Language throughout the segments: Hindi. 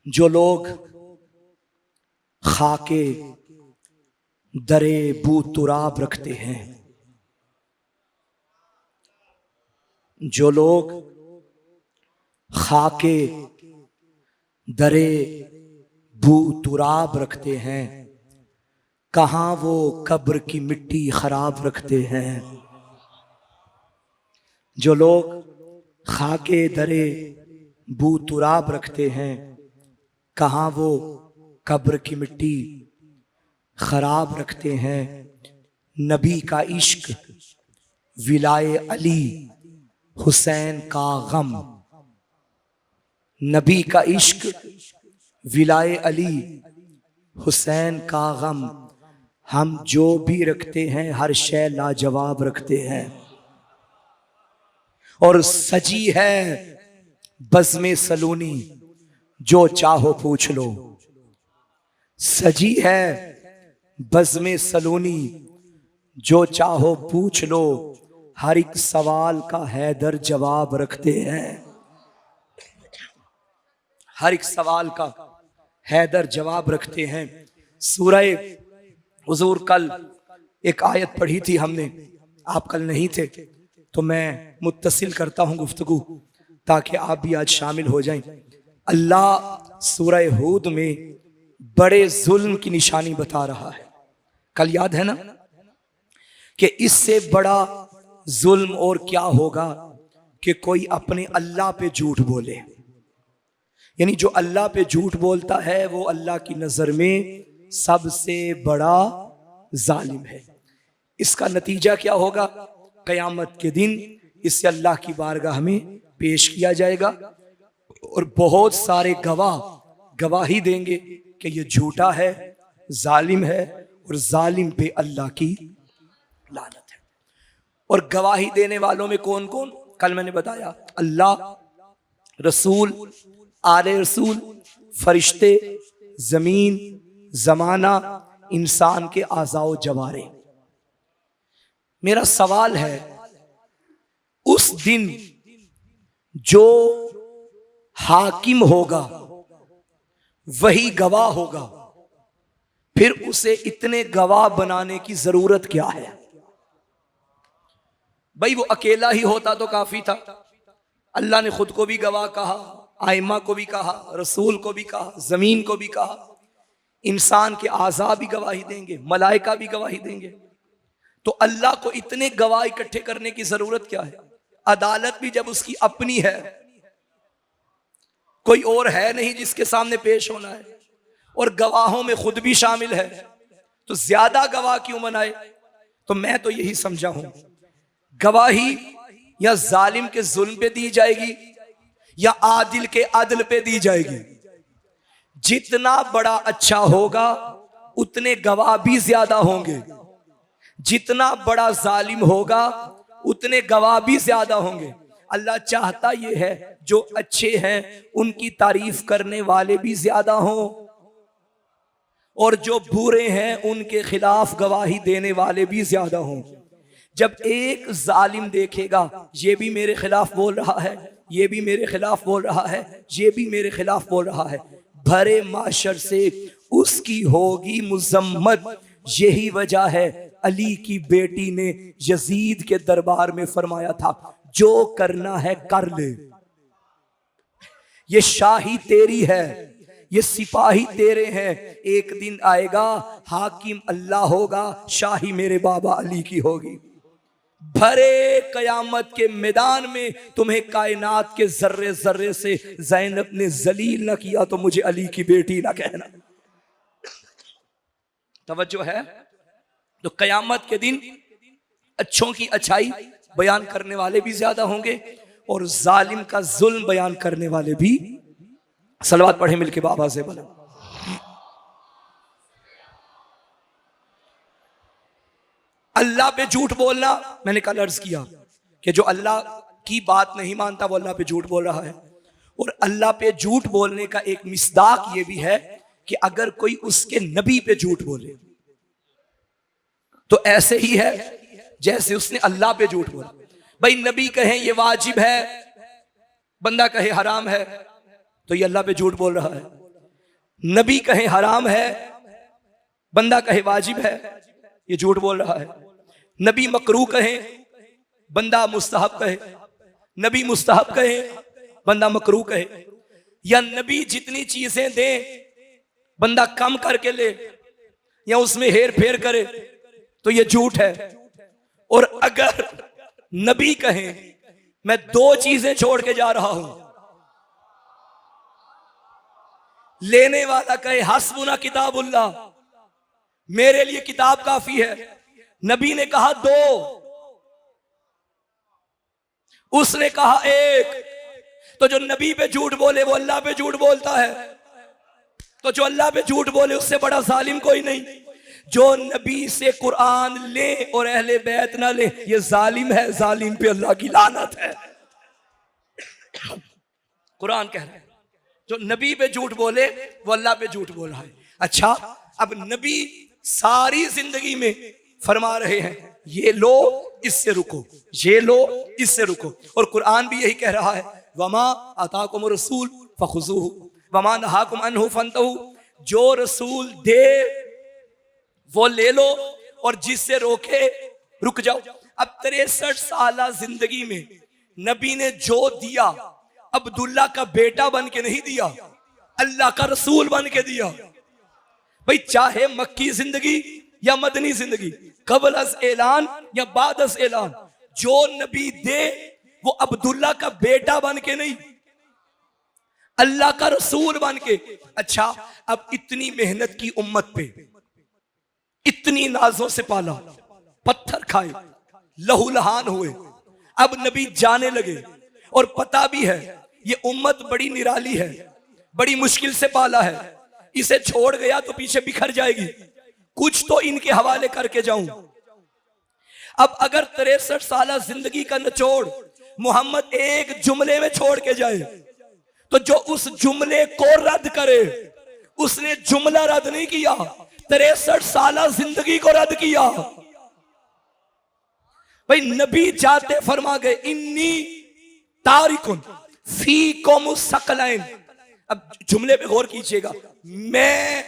जो लोग खाके दरे बू तुराब रखते हैं, जो लोग खाके दरे बू तुराब रखते हैं, कहाँ वो कब्र की मिट्टी खराब रखते हैं। जो लोग खाके दरे बू तुराब रखते हैं, कहाँ वो कब्र की मिट्टी खराब रखते हैं। नबी का इश्क, विलाए अली, हुसैन का गम। नबी का इश्क, विलाए अली, हुसैन का गम। हम जो भी रखते हैं हर शय लाजवाब रखते हैं। और सजी है बज़्मे सलूनी, जो चाहो पूछ लो। सजी है बज़्मे सलूनी, जो चाहो पूछ लो। हर एक सवाल का हैदर जवाब रखते हैं। हर एक सवाल का हैदर जवाब रखते हैं। सूरह हुजूर कल एक आयत पढ़ी थी हमने, आप कल नहीं थे, तो मैं मुत्तसिल करता हूं गुफ्तगू ताकि आप भी आज शामिल हो जाएं। अल्लाह सूरह हूद में बड़े जुल्म की निशानी बता रहा है। कल याद है ना कि इससे बड़ा जुल्म और क्या होगा कि कोई अपने अल्लाह पे झूठ बोले। यानी जो अल्लाह पे झूठ बोलता है वो अल्लाह की नजर में सबसे बड़ा जालिम है। इसका नतीजा क्या होगा? कयामत के दिन इससे अल्लाह की बारगाह में पेश किया जाएगा और बहुत सारे गवाह गवाही देंगे कि ये झूठा है, जालिम है और जालिम पे अल्लाह की लानत है। और गवाही देने वालों में कौन कौन? कल मैंने बताया, अल्लाह, रसूल, आले रसूल, फरिश्ते, जमीन, जमाना, इंसान के आज़ाओ जवारे। मेरा सवाल है, उस दिन जो हाकिम होगा वही गवाह होगा, फिर उसे इतने गवाह बनाने की जरूरत क्या है? भाई वो अकेला ही होता तो काफी था। अल्लाह ने खुद को भी गवाह कहा, आइमा को भी कहा, रसूल को भी कहा, जमीन को भी कहा, इंसान के आज़ा भी गवाही देंगे, मलाइका भी गवाही देंगे। तो अल्लाह को इतने गवाह इकट्ठे करने की जरूरत क्या है? अदालत भी जब उसकी अपनी है, कोई और है नहीं जिसके सामने पेश होना है, और गवाहों में खुद भी शामिल है, तो ज्यादा गवाह क्यों बनाए? तो मैं तो यही समझा हूं, गवाही या जालिम के जुल्म पे दी जाएगी या आदिल के अदल पे दी जाएगी। जितना बड़ा अच्छा होगा उतने गवाह भी ज्यादा होंगे, जितना बड़ा जालिम होगा उतने गवाह भी ज्यादा होंगे। अल्लाह चाहता यह है जो अच्छे हैं उनकी तारीफ करने वाले भी ज्यादा हों, और जो बुरे हैं उनके खिलाफ गवाही देने वाले भी ज्यादा हों। जब एक जालिम देखेगा ये भी मेरे खिलाफ बोल रहा है, ये भी मेरे खिलाफ बोल रहा है, ये भी मेरे खिलाफ बोल रहा है, भरे माशर से उसकी होगी मुजम्मत। यही वजह है अली की बेटी ने यजीद के दरबार में फरमाया था, जो करना है कर ले, ये शाही तेरी है, ये सिपाही तेरे हैं। एक दिन आएगा हाकिम अल्लाह होगा, शाही मेरे बाबा अली की होगी। भरे कयामत के मैदान में तुम्हें कायनात के जर्रे जर्रे से ज़ैनब ने जलील न किया तो मुझे अली की बेटी ना कहना। तवज्जो है? तो कयामत के दिन अच्छों की अच्छाई बयान करने वाले भी ज्यादा होंगे और जालिम का जुल्म बयान करने वाले भी। सलवात पढ़े मिलके बाबा से बोले। अल्लाह पे झूठ बोलना, मैंने कल अर्ज किया कि जो अल्लाह की बात नहीं मानता वो अल्लाह पे झूठ बोल रहा है। और अल्लाह पे झूठ बोलने का एक मिसदाक ये भी है कि अगर कोई उसके नबी पे झूठ बोले तो ऐसे ही है जैसे उसने अल्लाह पे झूठ बोला। भाई नबी कहे ये वाजिब है, बंदा कहे हराम है, तो ये अल्लाह पे झूठ बोल रहा है। नबी कहे हराम है, बंदा कहे वाजिब है, ये झूठ बोल रहा है। नबी मकरूह कहे, बंदा मुस्तहब कहे। नबी मुस्तहब कहे, बंदा मकरूह कहे। या नबी जितनी चीजें दे बंदा कम करके ले या उसमें हेर फेर करे, तो ये झूठ है। और अगर नबी कहे मैं 2 चीजें छोड़ के जा रहा हूं, लेने वाला कहे हस्बुना किताबुल्लाह, मेरे लिए किताब काफी है। नबी ने कहा 2, उसने कहा 1, तो जो नबी पे झूठ बोले वो अल्लाह पे झूठ बोलता है। तो जो अल्लाह पे झूठ बोले उससे बड़ा जालिम कोई नहीं। जो नबी से कुरान ले और अहले बैत ना ले, ये जालिम है, जालिम पे अल्लाह की लानत है। कुरान कह रहा है जो नबी पे झूठ बोले वो अल्लाह पे झूठ बोल रहा है। अच्छा, अब नबी सारी जिंदगी में फरमा रहे हैं ये लो इससे रुको, ये लो इससे रुको। और कुरान भी यही कह रहा है वमा अताकुम रसूल फखुज़ूहु वमा नहाकुम अन्हु फंतहु। जो रसूल दे वो ले लो और जिससे रोके रुक जाओ। अब 63 साल जिंदगी में नबी ने जो दिया अब्दुल्ला का बेटा बन के नहीं दिया, अल्लाह का रसूल बन के दिया। भाई चाहे मक्की जिंदगी या मदनी जिंदगी, कबल अस ऐलान या बाद अस ऐलान, जो नबी दे वो अब्दुल्ला का बेटा बन के नहीं, अल्लाह का रसूल बन के। अच्छा, अब इतनी मेहनत की उम्मत पे, इतनी नाजों से पाला, पत्थर खाए, लहूलहान हुए, अब नबी जाने लगे और पता भी है ये उम्मत बड़ी निराली है, बड़ी मुश्किल से पाला है, इसे छोड़ गया तो पीछे बिखर जाएगी, कुछ तो इनके हवाले करके जाऊं। अब अगर 63 साल जिंदगी का निचोड़ मोहम्मद एक जुमले में छोड़ के जाए, तो जो उस जुमले को रद्द करे उसने जुमला रद्द नहीं किया, 63 साल जिंदगी को रद्द किया। भाई नबी जाते फरमा गए इन्नी तारिकुन फीकुम सकलैन। अब जुमले पे गौर कीजिएगा, मैं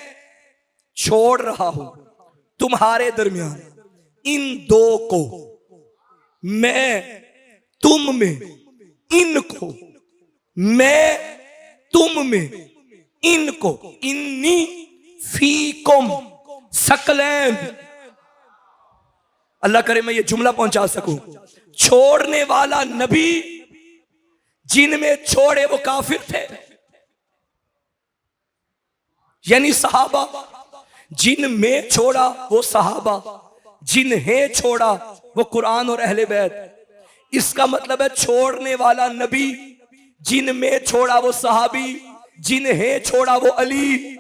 छोड़ रहा हूं तुम्हारे दरमियान इन 2 को, मैं तुम में इनको, मैं तुम में इनको, इन्नी फीकुम सकलैन। अल्लाह करे मैं ये जुमला पहुंचा सकूं। छोड़ने वाला नबी जिनमें छोड़े वो काफिर थे, यानी सहाबा, जिनमें छोड़ा वो सहाबा, जिन्हें छोड़ा वो कुरान और अहले बैत। इसका मतलब है छोड़ने वाला नबी, जिनमें छोड़ा वो सहाबी, जिन्हें छोड़ा वो अली।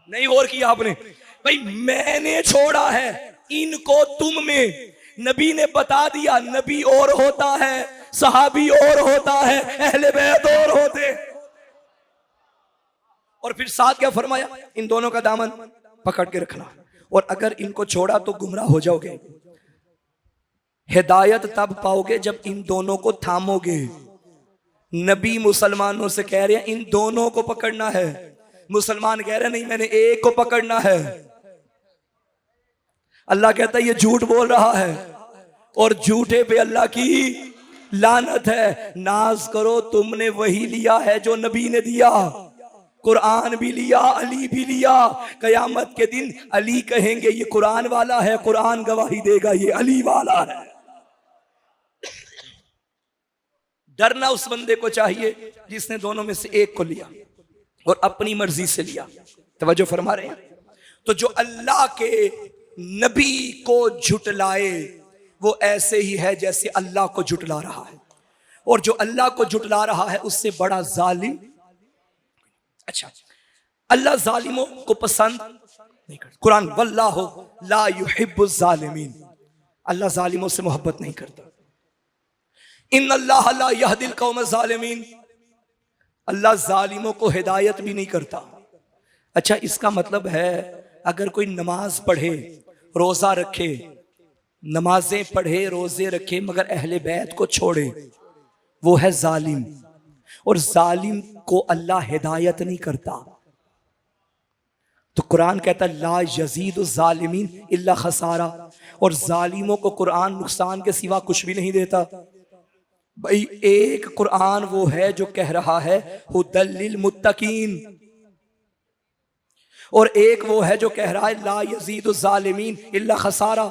नहीं गौर किया आपने? भाई मैंने छोड़ा है इनको तुम में, नबी ने बता दिया नबी और होता है, सहाबी और होता है, अहले बैत और होते। और फिर साथ क्या फरमाया, इन दोनों का दामन पकड़ के रखना, और अगर इनको छोड़ा तो गुमराह हो जाओगे। हिदायत तब पाओगे जब इन दोनों को थामोगे। नबी मुसलमानों से कह रहे हैं इन दोनों को पकड़ना है, मुसलमान कह रहे हैं नहीं मैंने एक को पकड़ना है। अल्लाह कहता है ये झूठ बोल रहा है और झूठे पे अल्लाह की लानत है। नाज करो तुमने वही लिया है जो नबी ने दिया, कुरान भी लिया, अली भी लिया। कयामत के दिन अली कहेंगे ये कुरान वाला है, कुरान गवाही देगा ये अली वाला है। डरना उस बंदे को चाहिए जिसने दोनों में से एक को लिया और अपनी मर्जी से लिया। तवज्जो फरमा रहे हैं? तो जो अल्लाह के नबी को झुटलाए वो ऐसे ही है जैसे अल्लाह को झुटला रहा है, और जो अल्लाह को झुटला रहा है उससे बड़ा जालिम। अच्छा, अल्लाह जालिमों को पसंद नहीं करता। कुरान वल्लाहु ला युहिब्बुज़ ज़ालिमीन, अल्लाह जालिमों से मोहब्बत नहीं करता। इन्नल्लाह ला यहदिल कौमज़ ज़ालिमीन, अल्लाह जालिमों को हिदायत भी नहीं करता। अच्छा, इसका मतलब है अगर कोई नमाज पढ़े, रोजा रखे, नमाजें पढ़े, रोजे रखे, मगर अहले बैत को छोड़े, वो है जालिम। और जालिम को अल्लाह हिदायत नहीं करता। तो कुरान कहता ला यजीदु ज़ालिमीन इल्ला खसारा, और जालिमों को कुरान नुकसान के सिवा कुछ भी नहीं देता। भाई एक कुरान वो है जो कह रहा है हुदल लिल मुत्तकीन, और एक वो है जो कह रहा है ला यजीदु ज़ालिमीन इल्ला खसारा।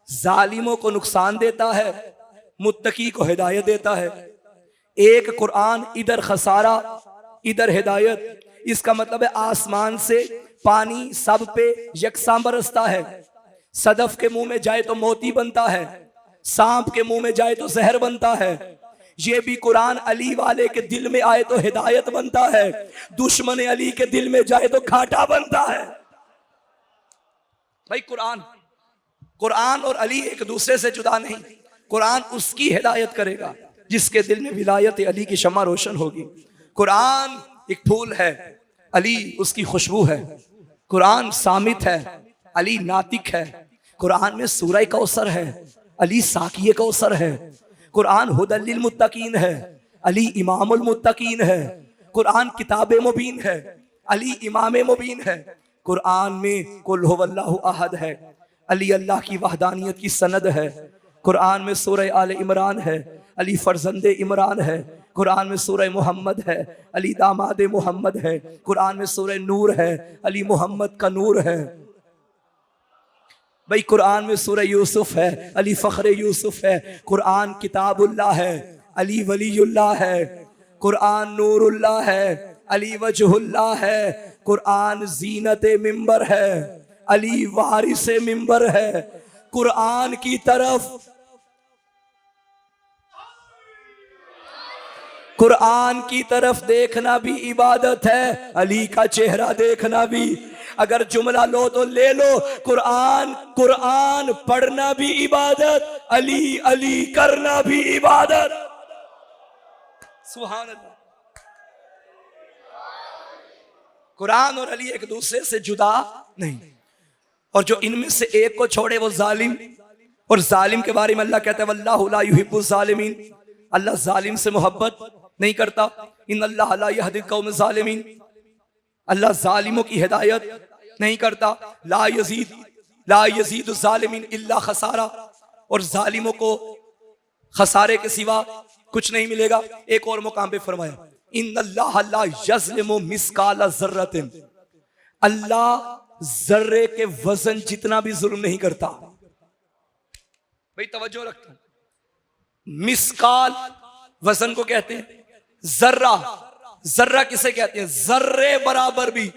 जालिमों को नुकसान देता है, मुत्तकी को हिदायत देता है। एक कुरान इधर खसारा इधर हिदायत, इसका मतलब है आसमान से पानी सब पे यकसां बरसता है। सदफ के मुंह में जाए तो मोती बनता है, सांप के मुंह में जाए तो जहर बनता है। ये भी कुरान अली वाले के दिल में आए तो हिदायत बनता है, दुश्मन अली के दिल में जाए तो घाटा बनता है। भाई कुरान और अली एक दूसरे से जुदा नहीं। कुरान उसकी हिदायत करेगा जिसके दिल में विलायत अली की शम्मा रोशन होगी। कुरान एक फूल है, अली उसकी खुशबू है। कुरान सामित है, अली नातिक है। कुरान में सूरह कौसर है, अली साकिये कौसर है। कुरान हुदल लिल मुत्तकीन है, अली इमामुल मुत्तकीन है। कुरान किताब मुबीन है, अली इमाम मुबीन है। कुरान में कुल हुवल्लाहु अहद है, अली अल्लाह की वहदानियत की सनद है। कुरान में सूरह आले इमरान है, अली फर्जंदे इमरान है। कुरान में सूरह मोहम्मद है, अली दामाद मोहम्मद है। कुरान में सूरह नूर है, अली मोहम्मद का नूर है। भाई कुरान में सूरह यूसुफ है, अली फख्र यूसुफ है। कुरान किताबुल्लाह है, अली वलीउल्लाह है। कुरान नूरुल्लाह है, अली वजहुल्लाह है। कुरान जीनत मिंबर है, अली वारिस मिंबर है। कुरान की तरफ देखना भी इबादत है, अली का चेहरा देखना भी। अगर जुमला लो तो ले लो, कुरान पढ़ना भी इबादत, अली अली करना भी इबादत। सुभान अल्लाह। कुरान और अली एक दूसरे से जुदा नहीं, और जो इनमें से एक को छोड़े वो जालिम। और जालिम के बारे में अल्लाह कहता है वल्लाहु ला युहिब्बुज ज़ालिमीन, अल्लाह जालिम से मोहब्बत नहीं करता। इन्नल्लाह ला यहदिल कौम ज़ालिमीन, अल्लाह जालिमों की हिदायत नहीं करता। ला यजीदु ज़ालिमीन इल्ला खसारा, और जालिमों को खसारे के सिवा कुछ नहीं मिलेगा। एक और मुकाम पे फरमाया इन्नल्लाह ला यज़लिमु मिस्काला ज़र्रतिन, अल्लाह जर्रे के वजन जितना भी जुल्म नहीं करता। भाई तवज्जो रखना, मिस्काल वजन को कहते हैं, जर्रा किसे कहते हैं? जर्रे बराबर भी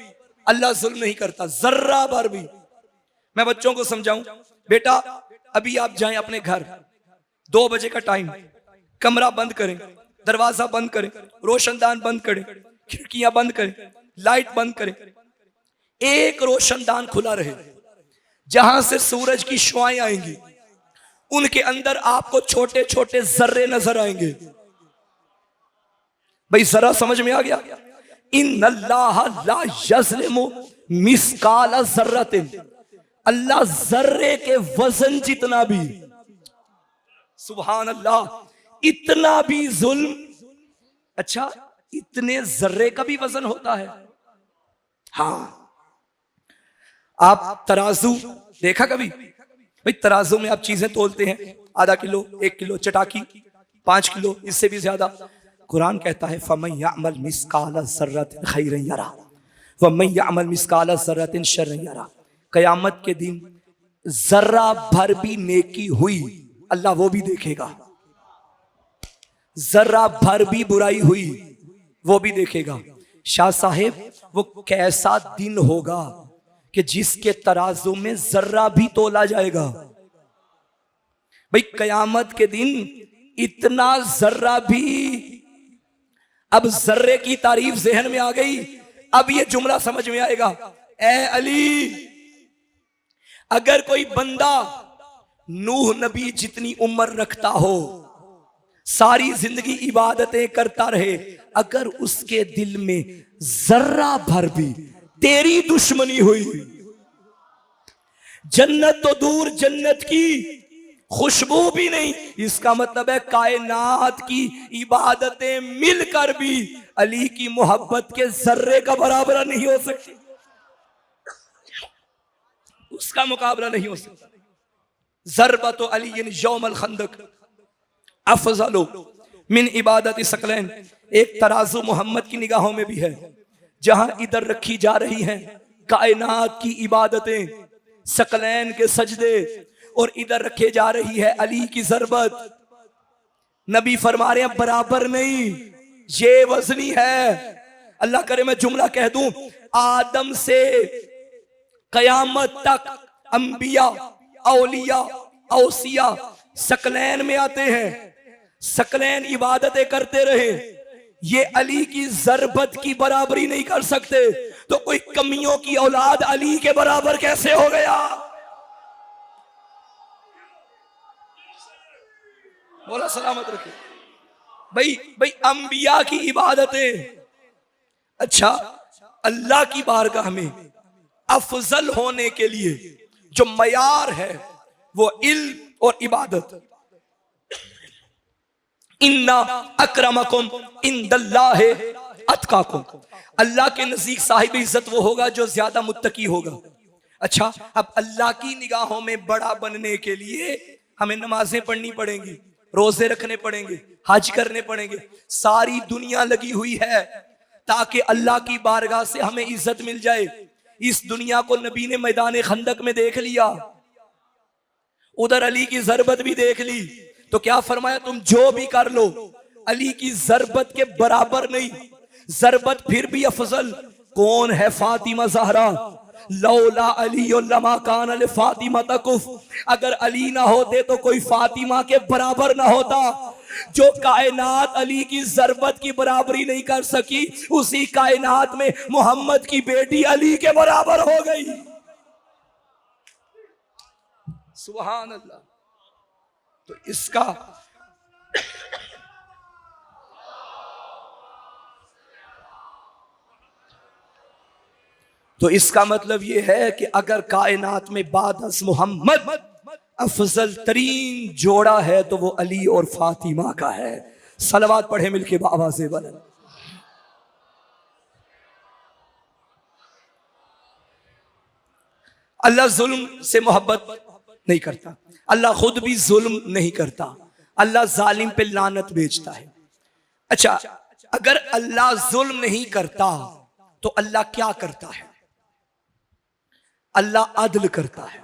अल्लाह जुल्म नहीं करता, जर्रा भर भी। मैं बच्चों को समझाऊं, बेटा अभी आप जाएं अपने घर, 2 बजे का टाइम, कमरा बंद करें, दरवाजा बंद करें, रोशनदान बंद करें, खिड़कियां बंद करें, लाइट बंद करें। एक रोशनदान खुला रहे, जहां से सूरज की शुआएं आएंगी, उनके अंदर आपको छोटे छोटे जर्रे नजर आएंगे। भाई जरा समझ में आ गया? इन्नल्लाह ला यज़लिमु मिस्काला ज़र्रतिन, अल्लाह जर्रे के वजन जितना भी, सुभान अल्लाह, इतना भी जुल्म। अच्छा, इतने जर्रे का भी वजन होता है? हाँ। आप तराजू देखा कभी? भाई तराजू में आप चीजें तोलते हैं, आधा किलो, 1 किलो, चटाकी 5 किलो, इससे भी ज्यादा। कुरान कहता है फमन यअमल मिस्काला ज़र्रतिन खैरन यरा वमन यअमल मिस्काला ज़र्रतिन शर्रन यरा। कयामत के दिन जर्रा भर भी नेकी हुई, अल्लाह वो भी देखेगा। जर्रा भर भी बुराई हुई, वो भी देखेगा। शाह साहेब, वो कैसा दिन होगा कि जिसके तराजू में जर्रा भी तोला जाएगा। भाई कयामत के दिन इतना जर्रा भी। अब जर्रे की तारीफ जहन में आ गई, अब ये जुमला समझ में आएगा। ए अली, अगर कोई बंदा नूह नबी जितनी उम्र रखता हो, सारी जिंदगी इबादतें करता रहे, अगर उसके दिल में जर्रा भर भी तेरी दुश्मनी हुई, जन्नत तो दूर जन्नत की खुशबू भी नहीं। इसका मतलब है कायनात की इबादतें मिलकर भी अली की मोहब्बत के जर्रे का बराबर नहीं हो सकती, उसका मुकाबला नहीं हो सकता। ज़रबत अली यौमल खंदक अफजलो मिन इबादत सकलैन। एक तराजू मोहम्मद की निगाहों में भी है, जहां इधर रखी जा रही हैं कायनात की इबादतें, सकलैन के सजदे, और इधर रखे जा रही है अली की ज़रबत। नबी फरमा रहे हैं बराबर नहीं, ये वजनी है। अल्लाह करे मैं जुमला कह दूं, आदम से कयामत तक अंबिया, औलिया, औसिया सकलैन में आते हैं, सकलैन इबादतें करते रहे, ये अली की ज़रबत की बराबरी नहीं कर सकते, तो कोई कमियों की औलाद अली के बराबर कैसे हो गया? बोला सलामत रखे। भाई भाई अंबिया की इबादतें, अच्छा अल्लाह की बारगाह में अफजल होने के लिए जो मयार है वो इल्म और इबादत। इन्ना अक्रमकुम इंदल्लाहि अतकाकुम, अल्लाह के नजदीक साहिब इज्जत वो होगा जो ज्यादा मुत्तकी होगा। अच्छा, अब अल्लाह की निगाहों में बड़ा बनने के लिए हमें नमाजें पढ़नी पड़ेंगी, रोजे रखने पड़ेंगे, हज करने पड़ेंगे। सारी दुनिया लगी हुई है ताकि अल्लाह की बारगाह से हमें इज्जत मिल जाए। इस दुनिया को नबी ने मैदान खंदक में देख लिया, उधर अली की ज़रबत भी देख ली, तो क्या फरमाया, तुम जो भी कर लो अली की ज़रबत के बराबर नहीं। ज़रबत फिर भी अफजल। कौन है फातिमा ज़हरा? लौला अली लमा कान अल फातिमा तकुफ, अगर अली ना होते तो कोई फातिमा के बराबर ना होता। जो कायनात अली की ज़रबत की बराबरी नहीं कर सकी, उसी कायनात में मोहम्मद की बेटी अली के बराबर हो गई। सुभान अल्लाह। तो इसका मतलब यह है कि अगर कायनात में बादस मोहम्मद अफजल तरीन जोड़ा है तो वो अली और फातिमा का है। सलवात पढ़े मिलके आवाज़े बुलंद। अल्लाह जुल्म से मोहब्बत नहीं करता, अल्लाह खुद भी जुल्म नहीं करता, अल्लाह जालिम पे लानत भेजता है। अच्छा, अगर अल्लाह जुल्म नहीं करता तो अल्लाह क्या करता है? अल्लाह अदल करता है,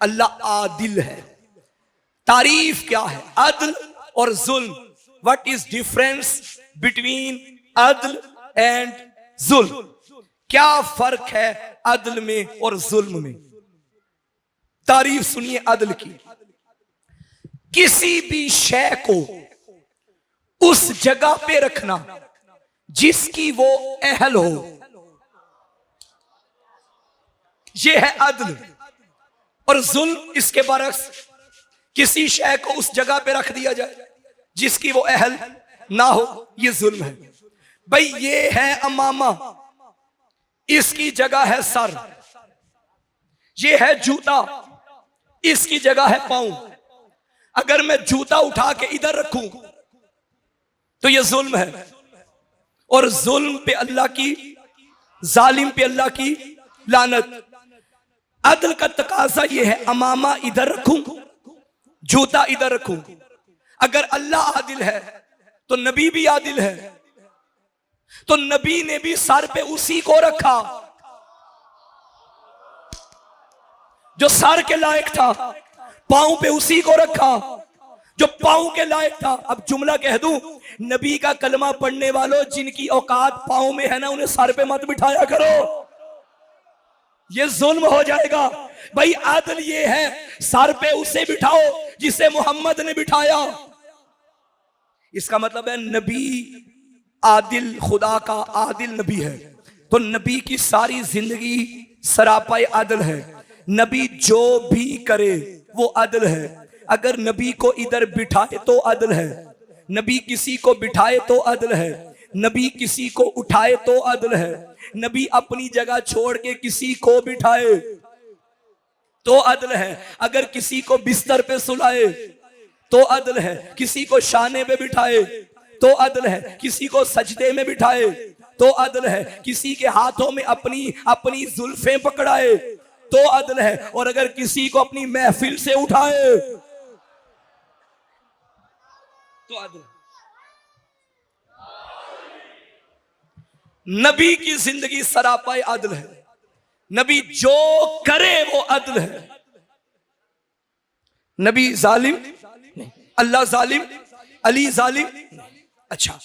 अल्लाह आदिल है। तारीफ क्या है अदल और जुल्म? व्हाट इज डिफरेंस बिटवीन अदल एंड जुल्म? क्या फर्क है अदल में और जुल्म में? तारीफ सुनिए अदल की। किसी भी शय को उस जगह पे रखना जिसकी वो अहल हो, ये है अदल। और जुल्म इसके बरक्स, किसी शय को उस जगह पे रख दिया जाए जिसकी वो अहल ना हो, ये जुल्म है। भाई ये है अमामा, इसकी जगह है सर। ये है जूता, इसकी जगह है पांव। अगर मैं जूता उठा के इधर रखूं तो ये जुल्म है। और जुल्म पे अल्लाह की, जालिम पे अल्लाह की लानत। अदल का तकाजा ये है अमामा इधर रखूं, जूता इधर रखूं। अगर अल्लाह आदिल है तो नबी भी आदिल है, तो नबी ने भी सर पे उसी को रखा जो सर के लायक था, पांव पे उसी को रखा जो पांव के लायक था। अब जुमला कह दूं, नबी का कलमा पढ़ने वालों, जिनकी औकात पांव में है ना, उन्हें सर पे मत बिठाया करो, ये जुल्म हो जाएगा। भाई आदल ये है, सर पे उसे बिठाओ जिसे मोहम्मद ने बिठाया। इसका मतलब है नबी आदिल, खुदा का आदिल नबी है, तो नबी की सारी जिंदगी सरापाए आदल है। नबी जो भी करे वो अदल है। अगर नबी को इधर बिठाए तो अदल है, नबी किसी को बिठाए तो अदल है, नबी किसी को उठाए तो अदल है, नबी अपनी जगह छोड़ के किसी को बिठाए तो अदल है। अगर किसी को बिस्तर पे सुलाए तो अदल है। किसी को शाने पे बिठाए तो अदल है। किसी को सजदे में बिठाए तो अदल है। किसी के हाथों में अपनी अपनी जुल्फें पकड़ाए तो अदल है। और अगर किसी को अपनी महफिल से उठाए तो अदल है। नबी की जिंदगी सरापाए अदल है। नबी जो करे वो अदल है। नबी जालिम नहीं, अल्लाह जालिम, अली जालिम नहीं। अच्छा,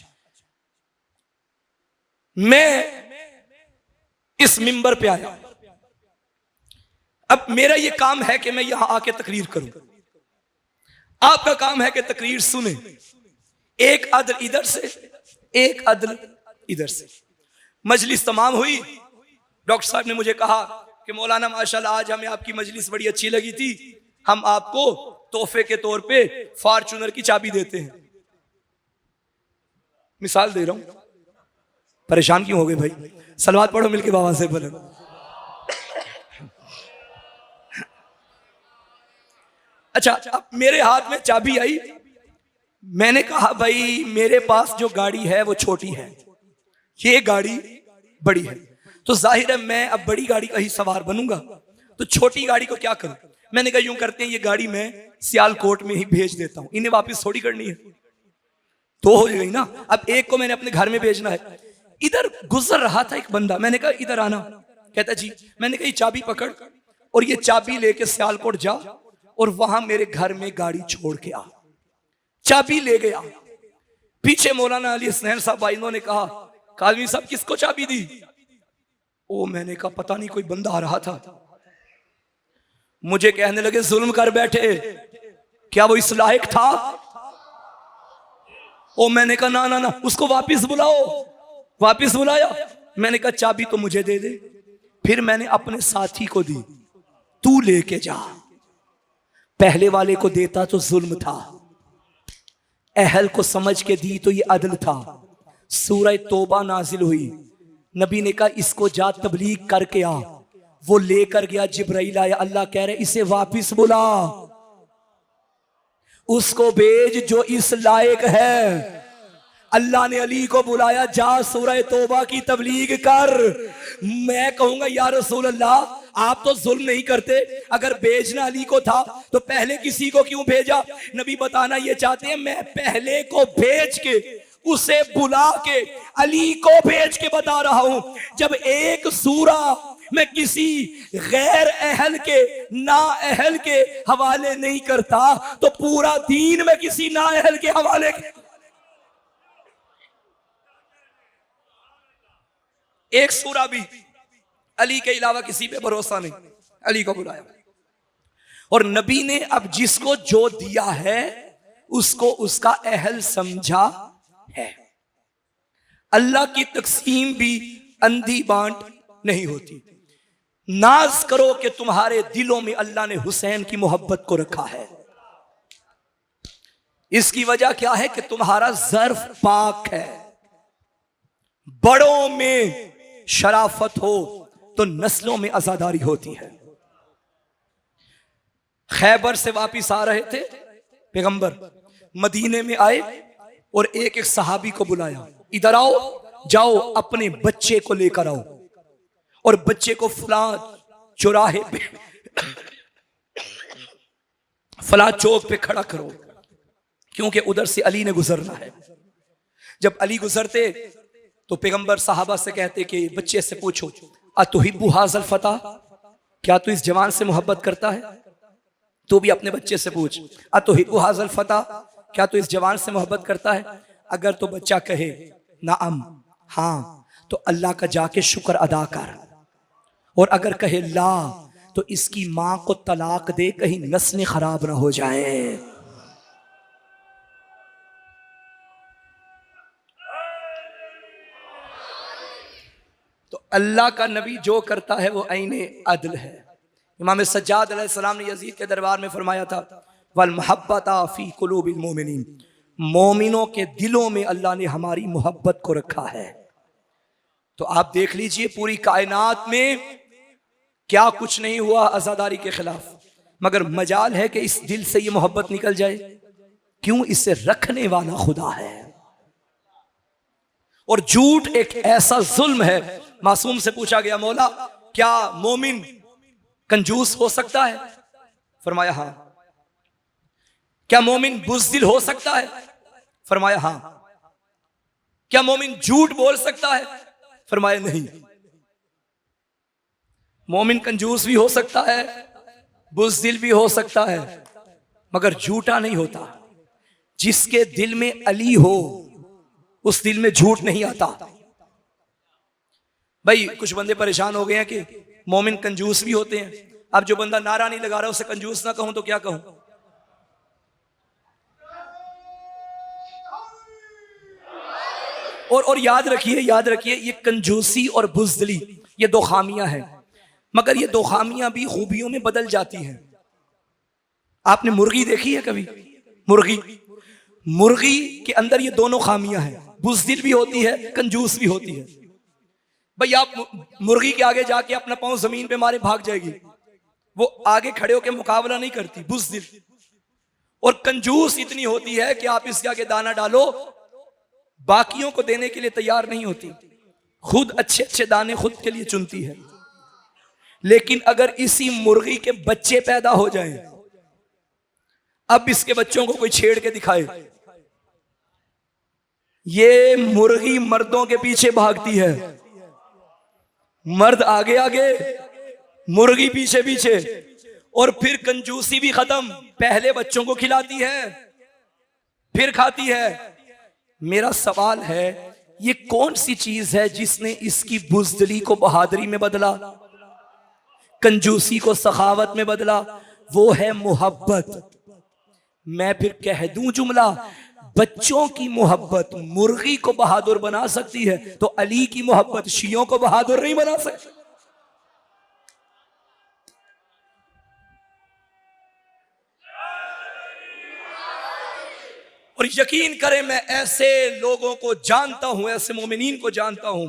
मैं इस मिंबर पे आया, अब मेरा ये काम है कि मैं यहां आके तकरीर करूं, आपका काम है कि तकरीर सुने। एक अदल इधर से, एक अदल इधर से। मजलिस तमाम हुई। डॉक्टर साहब ने मुझे कहा कि मौलाना माशाल्लाह आज हमें आपकी मजलिस बड़ी अच्छी लगी थी, हम आपको तोहफे के तौर पे फॉर्च्यूनर की चाबी देते हैं। मिसाल दे रहा हूं, परेशान क्यों हो गए भाई? सलवात पढ़ो मिलके बाबा से बोले। अच्छा, अब मेरे हाथ में चाबी आई, मैंने कहा भाई मेरे पास जो गाड़ी है वो छोटी है, ये गाड़ी बड़ी है, तो जाहिर है मैं अब बड़ी गाड़ी का ही सवार बनूंगा, तो छोटी गाड़ी को क्या करूं? मैंने कहा यूं करते हैं, ये गाड़ी मैं सियालकोट में ही भेज देता हूं, इन्हें वापस थोड़ी करनी है, तो हो गई ना। अब एक को मैंने अपने घर में भेजना है। इधर गुजर रहा था एक बंदा, मैंने कहा इधर आना, कहता जी। मैंने कहा ये चाबी पकड़ और ये चाबी लेके सियालकोट जा और वहां मेरे घर में गाड़ी छोड़ के आ। चाबी ले गया। पीछे मौलाना अली हसनैन साहब भाई ने कहा कालवी साहब किसको चाबी दी? ओ मैंने कहा पता नहीं, कोई बंदा आ रहा था। मुझे कहने लगे जुल्म कर बैठे, क्या वो इस लायक था? ओ मैंने कहा ना ना ना, उसको वापस बुलाओ। वापस बुलाया। मैंने कहा चाबी तो मुझे दे दे। फिर मैंने अपने साथी को दी, तू लेके जा। पहले वाले को देता तो जुल्म था, अहल को समझ के दी तो ये अदल था। सूरह तौबा नाजिल हुई, नबी ने कहा इसको जा तबलीग करके आ। वो लेकर गया, जिब्राइल आया, अल्लाह कह रहे इसे वापस बुला, उसको भेज जो इस लायक है। अल्लाह ने अली को बुलाया, जा सूरह तौबा की तबलीग कर। मैं कहूंगा या रसूल अल्लाह आप तो जुल्म नहीं करते, अगर भेजना अली को था तो पहले किसी को क्यों भेजा? नबी बताना ये चाहते हैं मैं पहले को भेज के, उसे बुला के, अली को भेज के बता रहा हूं। जब एक सूरा मैं किसी गैर अहल के, ना अहल के हवाले नहीं करता तो पूरा दीन में किसी ना अहल के हवाले। एक सूरा भी अली के अलावा किसी पे भरोसा नहीं, अली को बुलाया। और नबी ने अब जिसको जो दिया है उसको उसका अहल समझा है। अल्लाह की तकसीम भी अंधी बांट नहीं होती। नाज करो कि तुम्हारे दिलों में अल्लाह ने हुसैन की मोहब्बत को रखा है। इसकी वजह क्या है कि तुम्हारा ज़र्फ पाक है। बड़ों में शराफत हो तो नस्लों में आजादारी होती है। खैबर से वापिस आ रहे थे पैगंबर, मदीने में आए और एक एक सहाबी को बुलाया, इधर आओ, जाओ अपने बच्चे को लेकर आओ और बच्चे को फला चौराहे पे, फला चौक पे खड़ा करो, क्योंकि उधर से अली ने गुजरना है। जब अली गुजरते तो पैगंबर साहबा से कहते कि बच्चे से पूछो, अतुहिब्बु हाज़ल फता, क्या तू इस जवान से मोहब्बत करता है? तू भी अपने बच्चे से पूछ, अतुहिब्बु हाज़ल फता, क्या तू इस जवान से मोहब्बत करता है? अगर तो बच्चा कहे नाअम, हाँ, तो अल्लाह का जाके शुक्र अदा कर, और अगर कहे ला तो इसकी मां को तलाक दे, कहीं नस्लें खराब ना हो जाए। तो अल्लाह का नबी जो करता है वो ऐने अदल है। इमाम सज्जाद अलैहिस्सलाम ने यजीद के दरबार में फरमाया था, वल मुहब्बता फी कुलूबिल मोमिनीन, मोमिनों के दिलों में अल्लाह ने हमारी मोहब्बत को रखा है। तो आप देख लीजिए पूरी कायनात में क्या कुछ नहीं हुआ अज़ादारी के खिलाफ, मगर मजाल है कि इस दिल से ये मोहब्बत निकल जाए। क्यों? इसे रखने वाला खुदा है। और झूठ एक ऐसा जुल्म है। मासूम से पूछा गया, मौला क्या मोमिन कंजूस हो सकता है? फरमाया हाँ। क्या मोमिन बुज़दिल हो सकता है? फरमाया हाँ। क्या मोमिन झूठ बोल सकता है? फरमाया नहीं। मोमिन कंजूस भी हो सकता है, बुज़दिल भी हो सकता है, मगर झूठा नहीं होता। जिसके दिल में अली हो उस दिल में झूठ नहीं आता। भाई कुछ बंदे परेशान हो गए हैं कि मोमिन कंजूस भी होते हैं। अब जो बंदा नारा नहीं लगा रहा उसे कंजूस ना कहूं तो क्या कहूं? और याद रखिए ये कंजूसी और बुज़दिली ये दो खामियां हैं, मगर ये दो खामियां भी खूबियों में बदल जाती हैं। आपने मुर्गी देखी है कभी? मुर्गी के अंदर ये दोनों खामियां हैं, बुज़दिल भी होती है, कंजूस भी होती है। भाई आप मुर्गी के आगे जाके अपना पांव जमीन पे मारे भाग जाएगी, वो आगे खड़े होकर मुकाबला नहीं करती, बुज़दिल। और कंजूस इतनी होती है कि आप इसके आगे दाना डालो, बाकियों को देने के लिए तैयार नहीं होती, खुद अच्छे अच्छे दाने खुद के लिए चुनती है। लेकिन अगर इसी मुर्गी के बच्चे पैदा हो जाएं, अब इसके बच्चों को कोई छेड़ के दिखाए, ये मुर्गी मर्दों के पीछे भागती है, मर्द आगे आगे, मुर्गी पीछे पीछे, और फिर कंजूसी भी खत्म, पहले बच्चों को खिलाती है फिर खाती है। मेरा सवाल है, ये कौन सी चीज है जिसने इसकी बुज़दिली को बहादुरी में बदला, कंजूसी को सखावत में बदला? वो है मोहब्बत। मैं फिर कह दूं जुमला, बच्चों की मोहब्बत मुर्गी को बहादुर बना सकती है, तो अली की मोहब्बत शियों को बहादुर नहीं बना सकती। और यकीन करें, मैं ऐसे लोगों को जानता हूं, ऐसे मोमिनीन को जानता हूं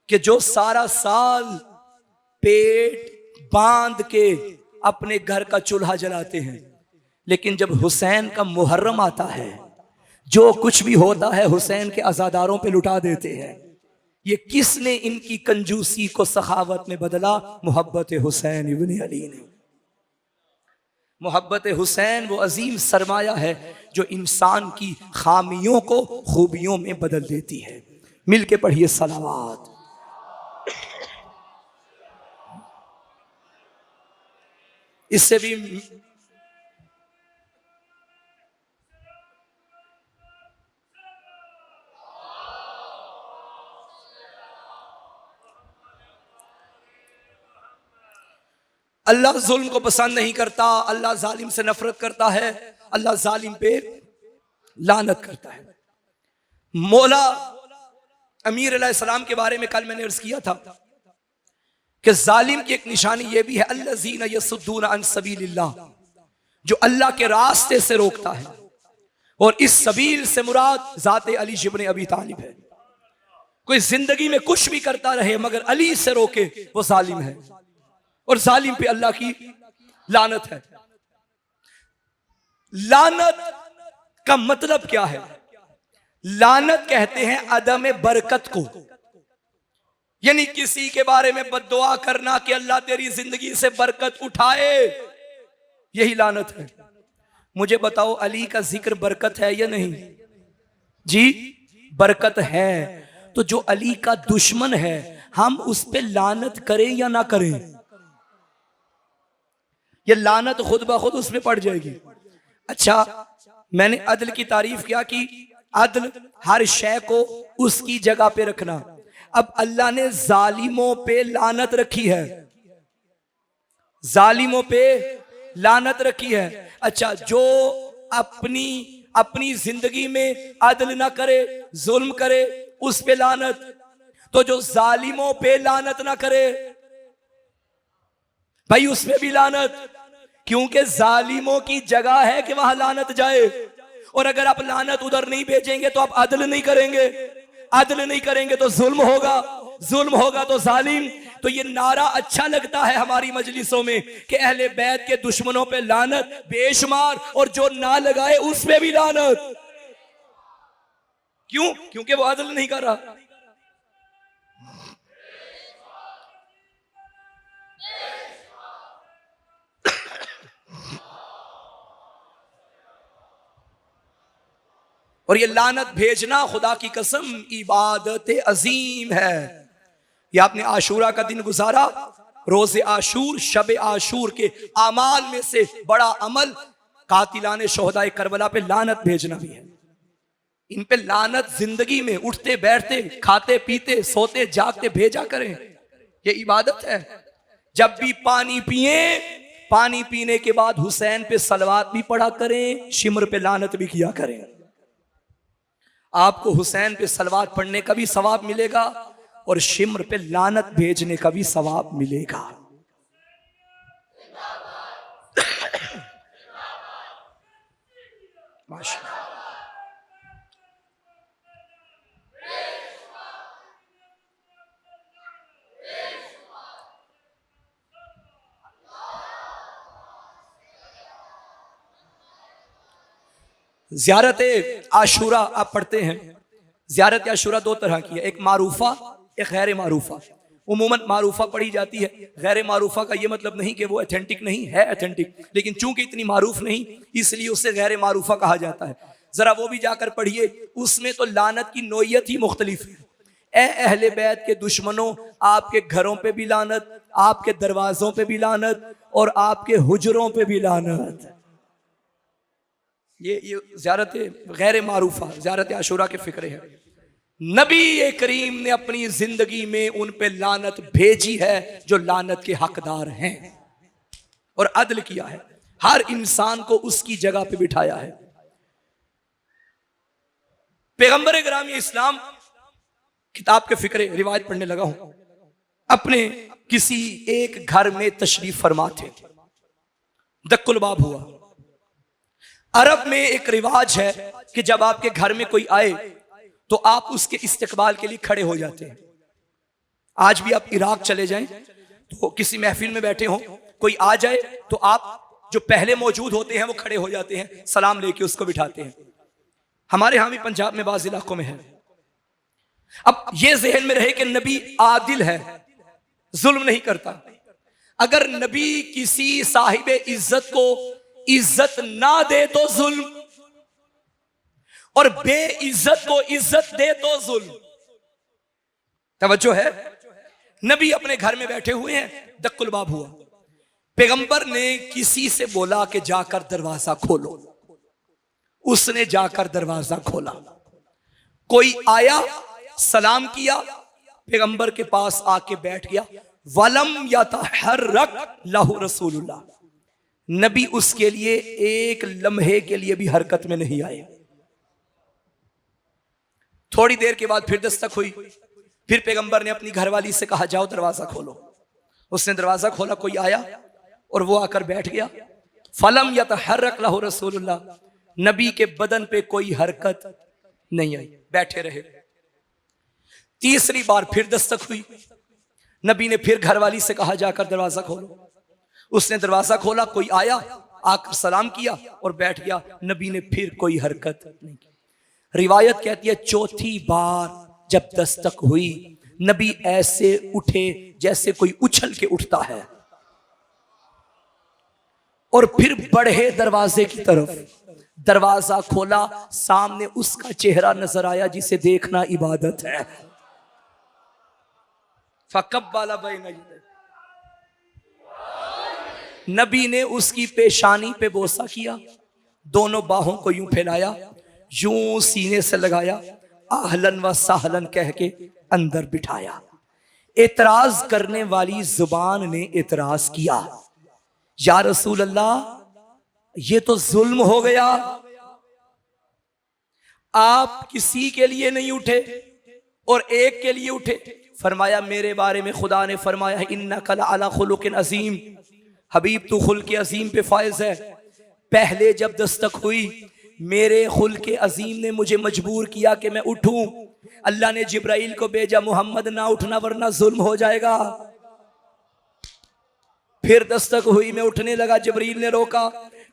कि जो सारा साल पेट बांध के अपने घर का चूल्हा जलाते हैं, लेकिन जब हुसैन का मुहर्रम आता है, जो कुछ भी होता है हुसैन के अज़ादारों पे लुटा देते हैं। ये किसने इनकी कंजूसी को सखावत में बदला? मोहब्बत हुसैन इब्न अली ने। मोहब्बत हुसैन वो अजीम सरमाया है जो इंसान की खामियों को खूबियों में बदल देती है। मिल के पढ़िए सलावात। इससे भी अल्लाह जुल्म को पसंद नहीं करता, अल्लाह जालिम से नफरत करता है, अल्लाह जालिम पे लानत करता है। मौला अमीर अलैहिस्सलाम के बारे में कल मैंने अर्ज किया था कि जालिम की एक निशानी यह भी है, अल्लज़ीना यसुद्दूना अन सबीलिल्लाह, जो अल्लाह के रास्ते से रोकता है। और इस सबील से मुराद ज़ाते अली इब्न अबी तालिब है। कोई जिंदगी में कुछ भी करता रहे मगर अली से रोके, वो जालिम है, और जालिम पे अल्लाह की लानत है। लानत का मतलब क्या है? लानत कहते हैं अदम बरकत को, यानी किसी के बारे में बद्दुआ करना कि अल्लाह तेरी जिंदगी से बरकत उठाए, यही लानत है। मुझे बताओ, अली का जिक्र बरकत है या नहीं? जी बरकत है। तो जो अली का दुश्मन है, हम उस पे लानत करें या ना करें, ये लानत खुद ब खुद उसमें पड़ जाएगी। अच्छा, मैंने अदल की तारीफ किया कि अदल हर शय को उसकी जगह पे रखना। अब अल्लाह ने जालिमों पे लानत रखी है, जालिमों पे लानत रखी है। अच्छा, जो अपनी जिंदगी में अदल ना करे, जुल्म करे, उस पे लानत। तो जो जालिमों पे लानत ना करे भाई, उसमें भी लानत, क्योंकि जालिमों की जगह है कि वहां लानत जाए। और अगर आप लानत उधर नहीं भेजेंगे तो आप अदल नहीं करेंगे, अदल नहीं करेंगे तो जुल्म होगा, जुल्म होगा तो जालिम, तो ये नारा अच्छा लगता है हमारी मजलिसों में कि अहले बैत के दुश्मनों पे लानत बेशुमार, और जो ना लगाए उस पे भी लानत। क्यों? क्योंकि वो अदल नहीं कर रहा। और ये लानत भेजना खुदा की कसम इबादत अजीम है। ये आपने आशूरा का दिन गुजारा, रोजे आशूर, शब आशूर के आमाल में से बड़ा अमल कातिलाने शोहदाए करबला पे लानत भेजना भी है। इन पे लानत जिंदगी में उठते बैठते खाते पीते सोते जागते भेजा करें, ये इबादत है। जब भी पानी पिए, पानी पीने के बाद हुसैन पे सलवात भी पढ़ा करें, शिमर पे लानत भी किया करें। आपको हुसैन पे सलवात पढ़ने का भी सवाब मिलेगा और शिमर पे लानत भेजने का भी सवाब मिलेगा। माशाअल्लाह। ज़ियारत आशूरा आप पढ़ते हैं। ज़ियारत आशूरा दो तरह की है, एक मारूफा, एक गैर मारूफा। उमूमन मारूफा पढ़ी जाती है, गैर मारूफा का ये मतलब नहीं कि वो ऑथेंटिक नहीं है, ऑथेंटिक, लेकिन चूंकि इतनी मारूफ नहीं इसलिए उसे गैर मारूफा कहा जाता है। जरा वो भी जाकर पढ़िए, उसमें तो लानत की नोयत ही मुख्तलिफ है। ए अहले बैत के दुश्मनों, आपके घरों पे भी लानत, आपके दरवाजों पे भी लानत और आपके हुजरों पे भी लानत। ये ज़ियारत गैर मारूफा, ज़ियारत आशूरा के फिक्रे है। नबी करीम ने अपनी जिंदगी में उन पे लानत भेजी है जो लानत के हकदार हैं, और अदल किया है, हर इंसान को उसकी जगह पे बिठाया है। पैगंबर ग्रामी इस्लाम किताब के फिक्रे रिवायत पढ़ने लगा हूं, अपने किसी एक घर में तशरीफ फरमा थे। दक्कुल बाब हुआ। अरब में एक रिवाज है कि जब आपके घर में कोई आए तो आप उसके इस्तकबाल के लिए खड़े हो जाते हैं। आज भी आप इराक चले जाएं तो किसी महफिल में बैठे हो, कोई आ जाए तो आप जो पहले मौजूद होते हैं वो खड़े हो जाते हैं, सलाम लेके उसको बिठाते हैं। हमारे यहां भी पंजाब में बाज़ इलाकों में है। अब ये ज़हन में रहे कि नबी आदिल है, जुल्म नहीं करता। अगर नबी किसी साहिब इज्जत को इज्जत ना दे तो जुल्म, और बेइज्जत को इज्जत दे तो जुल्म। तवज्जो है। नबी अपने घर में बैठे हुए हैं, दक्कुल बाब हुआ। पैगंबर ने किसी से बोला कि जाकर दरवाजा खोलो। उसने जाकर दरवाजा खोला। कोई आया, सलाम किया, पैगंबर के पास आके बैठ गया। वलम यतहर्रक लहु रसूलुल्लाह, नबी उसके लिए एक लम्हे के लिए भी हरकत में नहीं आए। थोड़ी देर के बाद फिर दस्तक हुई। फिर पैगंबर ने अपनी घरवाली से कहा जाओ दरवाजा खोलो। उसने दरवाजा खोला, कोई आया और वो आकर बैठ गया। फलम यतहर्रक लहु रसूलुल्लाह, नबी के बदन पे कोई हरकत नहीं आई, बैठे रहे। तीसरी बार फिर दस्तक हुई। नबी ने फिर घरवाली से कहा जाकर दरवाजा खोलो। उसने दरवाजा खोला, कोई आया, आकर सलाम किया और बैठ गया। नबी ने फिर कोई हरकत नहीं की। रिवायत कहती है चौथी बार जब दस्तक हुई, नबी ऐसे उठे जैसे कोई उछल के उठता है और फिर बढ़े दरवाजे की तरफ। दरवाजा खोला, सामने उसका चेहरा नजर आया जिसे देखना इबादत है। फकब्बला बैन यदैहि, नबी ने उसकी पेशानी पे बोसा किया, दोनों बाहों को यूं फैलाया, यूं सीने से लगाया, आहलन व साहलन कह के अंदर बिठाया। एतराज करने वाली जुबान ने एतराज किया, या रसूल अल्लाह, ये तो जुल्म हो गया। आप किसी के लिए नहीं उठे और एक के लिए उठे। फरमाया मेरे बारे में खुदा ने फरमाया है इन्नका लअला खुलुकिन अजीम, हबीब तू खुल्क अजीम पे फायज है। पहले जब दस्तक हुई, मेरे खुल्क अजीम ने मुझे मजबूर किया कि मैं उठूं। अल्लाह ने जिब्राइल को भेजा, मोहम्मद ना उठना वरना जुल्म हो जाएगा। फिर दस्तक हुई, मैं उठने लगा, जबरील ने रोका।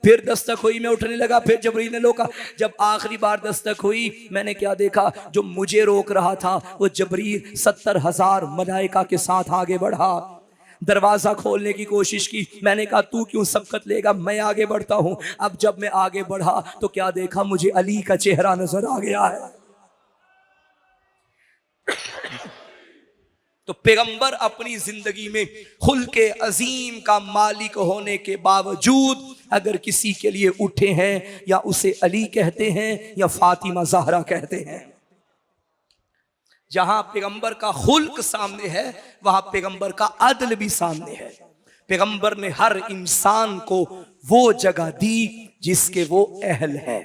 फिर दस्तक हुई, मैं उठने लगा, फिर जबरील ने रोका। जब आखिरी बार दस्तक हुई, मैंने क्या देखा? जो मुझे रोक रहा था वो जबरील 70,000 मलाइका के साथ आगे बढ़ा। दरवाजा खोलने की कोशिश की, मैंने कहा तू क्यों सबकत लेगा, मैं आगे बढ़ता हूं। अब जब मैं आगे बढ़ा तो क्या देखा? मुझे अली का चेहरा नजर आ गया है। तो पैगंबर अपनी जिंदगी में खुल्के अजीम का मालिक होने के बावजूद अगर किसी के लिए उठे हैं, या उसे अली कहते हैं या फातिमा ज़हरा कहते हैं। जहां पैगंबर का खुल्क सामने है वहां पैगंबर का अदल भी सामने है। पैगंबर ने हर इंसान को वो जगह दी जिसके वो अहल है।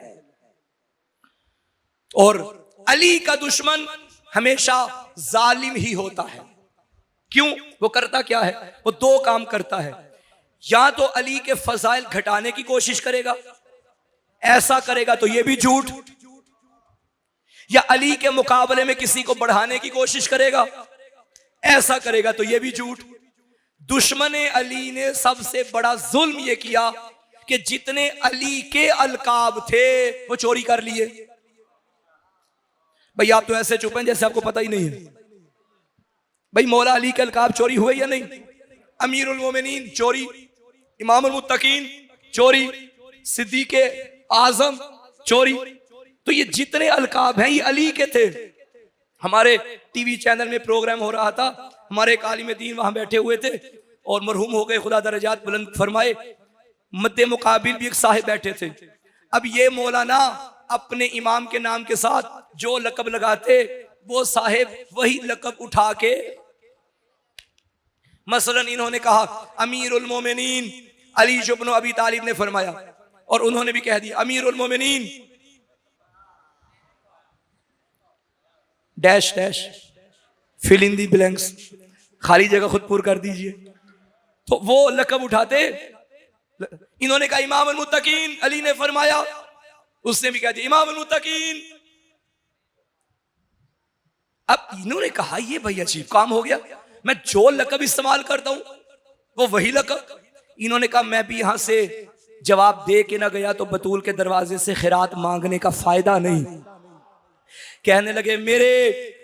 और अली का दुश्मन हमेशा जालिम ही होता है। क्यों? वो करता क्या है? वो दो काम करता है। या तो अली के फजाइल घटाने की कोशिश करेगा, ऐसा करेगा तो ये भी झूठ, या अली के मुकाबले में किसी को बढ़ाने की कोशिश करेगा, ऐसा करेगा तो ये भी झूठ। दुश्मन अली ने सबसे बड़ा जुल्म ये किया कि जितने अली के अलकाब थे वो चोरी कर लिए। भाई आप तो ऐसे चुप हैं जैसे आपको पता ही नहीं है। भाई मौला अली के अलकाब चोरी हुए या नहीं? अमीरुल मोमिनीन चोरी, इमामुल मुत्तकीन चोरी, सिद्दीक़े आजम चोरी। तो ये जितने अलकाब हैं ये अली के थे। हमारे टीवी चैनल में प्रोग्राम हो रहा था, हमारे एक आलिम दीन वहां बैठे हुए थे और मरहूम हो गए, खुदा दरजात बुलंद फरमाए। मद्दे मुकाबिल भी एक साहिब बैठे थे। अब ये मौलाना अपने इमाम के नाम के साथ जो लकब लगाते वो साहिब वही लकब उठा के, मसलन इन्होंने कहा अमीरुल मोमिनीन अली इब्न अबी तालिब ने फरमाया, और उन्होंने भी कह दिया अमीरुल मोमिनीन dash dash, fill in the blanks, खाली जगह खुद पूर कर दीजिए। तो वो लकब उठाते, इन्होंने कहा इमाम मुत्तकीन, अली ने फरमाया, उसने भी कह दिया इमाम मुत्तकीन। अब इन्होंने कहा ये भाई अजीब काम हो गया, मैं जो लकब इस्तेमाल करता हूं वो वही लकब। इन्होंने कहा मैं भी यहां से जवाब दे के ना गया तो बतूल के दरवाजे से खैरात मांगने का फायदा नहीं। कहने लगे मेरे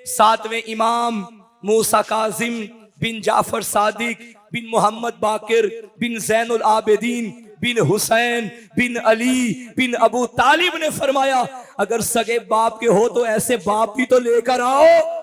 सातवें इमाम मूसा काजिम बिन जाफर सादिक बिन मोहम्मद बाकिर बिन जैनुल आबिदीन बिन हुसैन बिन अली बिन अबू तालिब ने फरमाया अगर सगे बाप के हो तो ऐसे बाप भी तो लेकर आओ।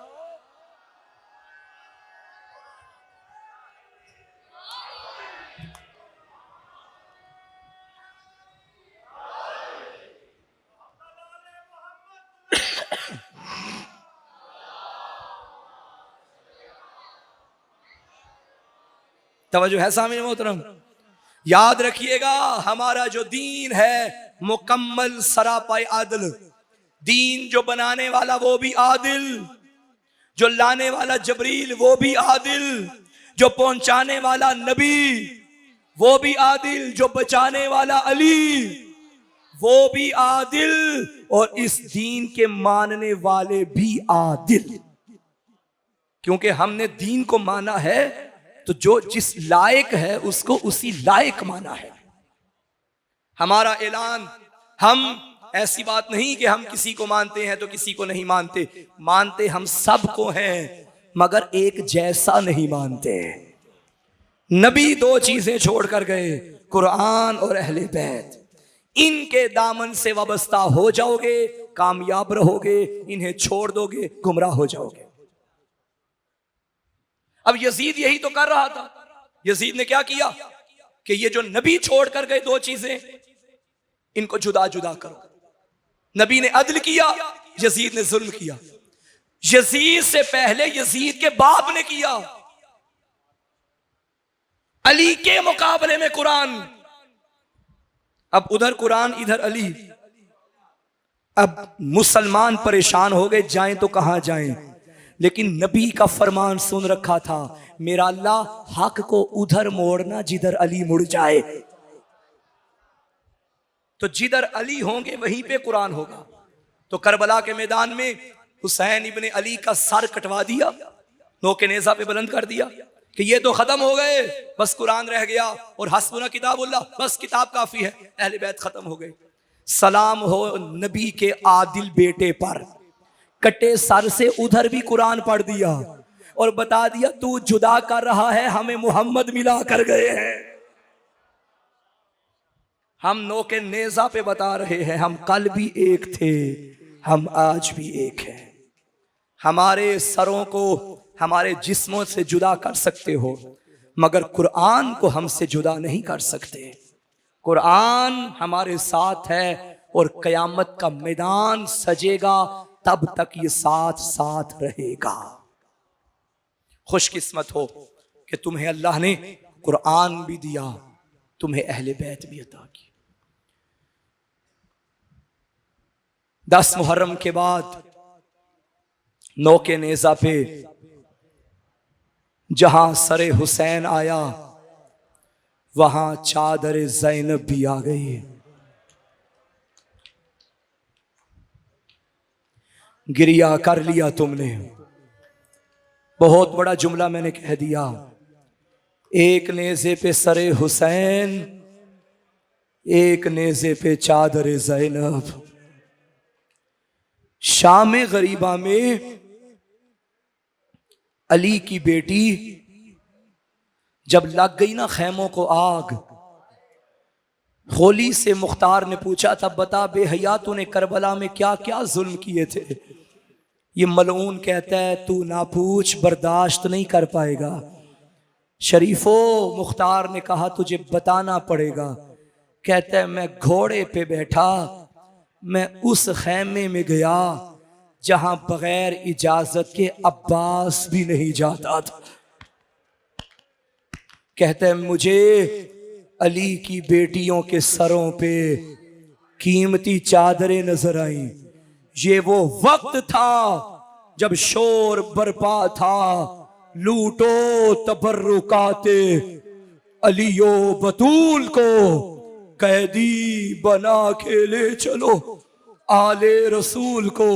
तवज्जो है सामने मोहतरम, याद रखिएगा हमारा जो दीन है मुकम्मल सरापाए आदिल। दीन जो बनाने वाला वो भी आदिल, जो लाने वाला जबरील वो भी आदिल, जो पहुंचाने वाला नबी वो भी आदिल, जो बचाने वाला अली वो भी आदिल, और इस दीन के मानने वाले भी आदिल। क्योंकि हमने दीन को माना है तो जो जिस लायक है उसको उसी लायक माना है। हमारा ऐलान, हम ऐसी बात नहीं कि हम किसी को मानते हैं तो किसी को नहीं मानते, मानते हम सबको हैं मगर एक जैसा नहीं मानते। नबी दो चीजें छोड़कर गए, कुरान और अहले बैत। इनके दामन से वाबस्ता हो जाओगे कामयाब रहोगे, इन्हें छोड़ दोगे गुमराह हो जाओगे। अब यजीद यही तो कर रहा था। यजीद ने क्या किया कि ये जो नबी छोड़ कर गए दो चीजें, इनको जुदा जुदा करो। नबी ने अदल किया, यजीद ने जुल्म किया। यजीद से पहले यजीद के बाप ने किया। अली के मुकाबले में कुरान, अब उधर कुरान इधर अली। अब मुसलमान परेशान हो गए, जाएं तो कहां जाएं। लेकिन नबी का फरमान सुन रखा था, मेरा अल्लाह हक को उधर मोड़ना जिधर अली मुड़ जाए। तो जिधर अली होंगे वहीं पे कुरान होगा। तो करबला के मैदान में हुसैन इब्ने अली का सर कटवा दिया, नोके नेजा पे बुलंद कर दिया। कि ये तो खत्म हो गए, बस कुरान रह गया और हस्बुना किताबुल्लाह, बस किताब काफी है, अहले बैत खत्म हो गए। सलाम हो नबी के आदिल बेटे पर, कटे सर से उधर भी कुरान पढ़ दिया और बता दिया तू जुदा कर रहा है, हमें मोहम्मद मिला कर गए हैं। हम नो के नेजा पे बता रहे हैं, हम कल भी एक थे, हम आज भी एक हैं। हमारे सरों को हमारे जिस्मों से जुदा कर सकते हो, मगर कुरान को हमसे जुदा नहीं कर सकते। कुरान हमारे साथ है और कयामत का मैदान सजेगा, तब तक ये साथ साथ रहेगा। खुशकिस्मत हो कि तुम्हें अल्लाह ने कुरान भी दिया, तुम्हें अहले बैत भी अता की। 10 मुहर्रम के बाद 9 के नेज़ा पे जहां सरे हुसैन आया, वहां चादर ज़ैनब भी आ गई। गिरिया कर लिया तुमने, बहुत बड़ा जुमला मैंने कह दिया। एक नेज़े पे सरे हुसैन, एक नेज़े पे चादर ज़ैनब। शाम गरीबा में अली की बेटी जब लग गई ना खैमों को आग, होली से मुख्तार ने पूछा था बता बेहया तूने करबला में क्या क्या जुल्म किए थे। ये मलऊन कहता है तू ना पूछ, बर्दाश्त नहीं कर पाएगा। शरीफो, मुख्तार ने कहा तुझे बताना पड़ेगा। कहता है मैं घोड़े पे बैठा, मैं उस खैमे में गया जहां बगैर इजाजत के अब्बास भी नहीं जाता था। कहते हैं मुझे अली की बेटियों के सरों पे कीमती चादरें नजर आई। ये वो वक्त था जब शोर बरपा था, लूटो तबर्रुकाते अलियो बतूल को, कैदी बना के ले चलो आले रसूल को।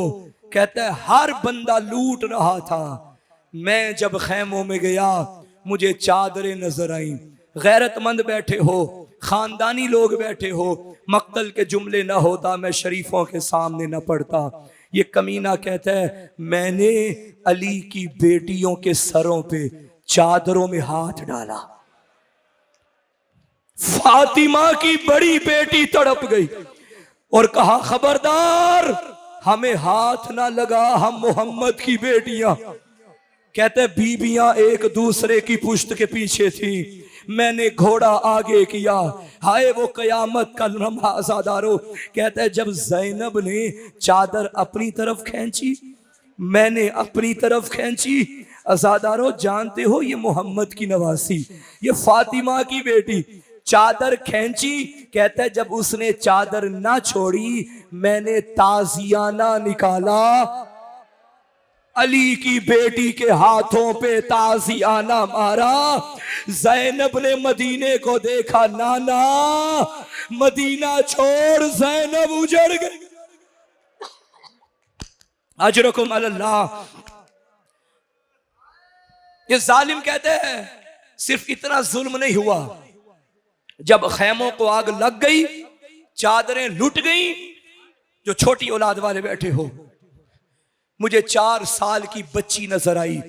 कहता है हर बंदा लूट रहा था, मैं जब खैमों में गया मुझे चादरें नजर आई। गैरतमंद बैठे हो, खानदानी लोग बैठे हो, मक्तल के जुमले ना होता मैं शरीफों के सामने न पढ़ता। ये कमीना कहता है मैंने अली की बेटियों के सरों पे चादरों में हाथ डाला। फातिमा की बड़ी बेटी तड़प गई और कहा खबरदार हमें हाथ ना लगा, हम मोहम्मद की बेटियां। कहते बीबियां एक दूसरे की पुश्त के पीछे थी, मैंने घोड़ा आगे किया। हाय वो कयामत का लम्हा आज़ादारो। कहते हैं जब ज़ैनब ने चादर अपनी तरफ खींची, मैंने अपनी तरफ खींची। आज़ादारो जानते हो ये मोहम्मद की नवासी, ये फातिमा की बेटी। चादर खींची, कहता है जब उसने चादर ना छोड़ी मैंने ताजियाना निकाला, अली की बेटी के हाथों पे ताजियाना मारा। ज़ैनब ने मदीने को देखा, नाना मदीना छोड़ ज़ैनब उजड़ गई। अजरकुम अल्लाह। ये जालिम कहते हैं सिर्फ इतना जुल्म नहीं हुआ, जब खैमों को आग लग गई, चादरें लुट गई, जो छोटी औलाद वाले बैठे हो, मुझे 4 साल की बच्ची नजर आई।